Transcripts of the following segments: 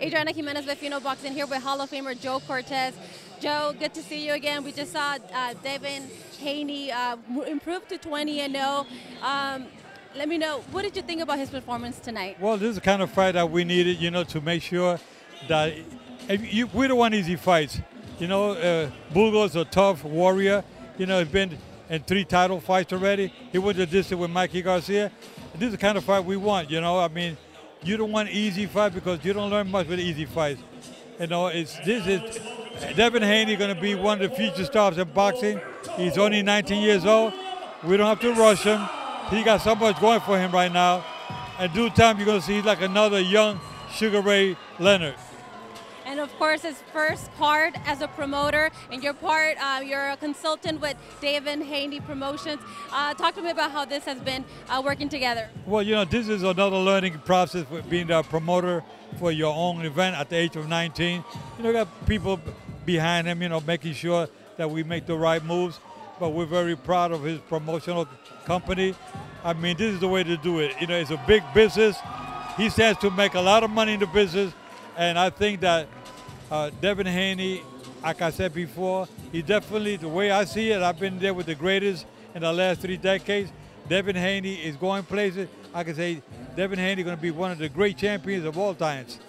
Adriana Jimenez Vecino boxing here with Hall of Famer Joe Cortez. Joe, good to see you again. We just saw Devin Haney improve to 20-0. Let me know, what did you think about his performance tonight? Well, this is the kind of fight that we needed, to make sure that we don't want easy fights. Bulgo's a tough warrior. He's been in 3 title fights already. He went the distance with Mikey Garcia. This is the kind of fight we want, you don't want easy fight because you don't learn much with easy fights. This is Devin Haney going to be one of the future stars in boxing. He's only 19 years old. We don't have to rush him. He got so much going for him right now. In due time, you're going to see he's like another young Sugar Ray Leonard. And of course, his first part as a promoter, and you're a consultant with Devin Haney Promotions. Talk to me about how this has been working together. Well, this is another learning process with being a promoter for your own event at the age of 19. Got people behind him, making sure that we make the right moves. But we're very proud of his promotional company. This is the way to do it. It's a big business. He stands to make a lot of money in the business. And I think that Devin Haney, like I said before, he definitely, the way I see it, I've been there with the greatest in the last 3 decades. Devin Haney is going places. I can say Devin Haney is going to be one of the great champions of all times.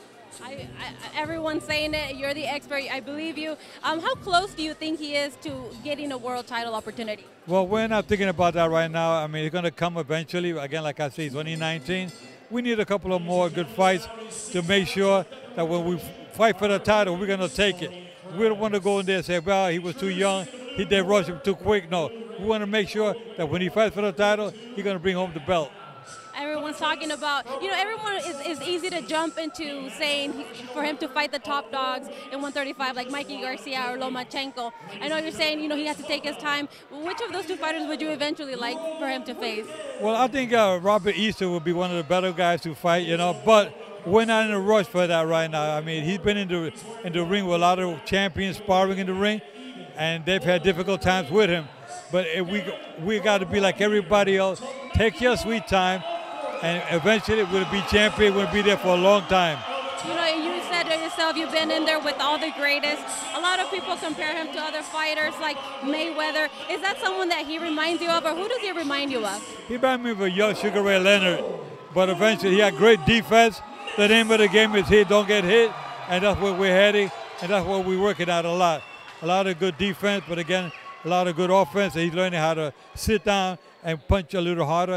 Everyone's saying it. You're the expert. I believe you. How close do you think he is to getting a world title opportunity? Well, we're not thinking about that right now. It's going to come eventually. Again, like I say, he's only 19. We need a couple of more good fights to make sure that when we fight for the title, we're going to take it. We don't want to go in there and say, well, he was too young, they rushed him too quick. No, we want to make sure that when he fights for the title, he's going to bring home the belt. Everyone's talking about, everyone is easy to jump into saying for him to fight the top dogs in 135 like Mikey Garcia or Lomachenko. I know you're saying, he has to take his time. Which of those 2 fighters would you eventually like for him to face? Well, I think Robert Easter would be one of the better guys to fight, but we're not in a rush for that right now. He's been in the ring with a lot of champions sparring in the ring, and they've had difficult times with him. But we got to be like everybody else. Take your sweet time. And eventually we'll be champion, we'll be there for a long time. You said it yourself, you've been in there with all the greatest. A lot of people compare him to other fighters like Mayweather. Is that someone that he reminds you of, or who does he remind you of? He reminds me of a young Sugar Ray Leonard, but eventually he had great defense. The name of the game is hit, don't get hit, and that's where we're heading, and that's what we're working at a lot. A lot of good defense, but again, a lot of good offense, and he's learning how to sit down and punch a little harder.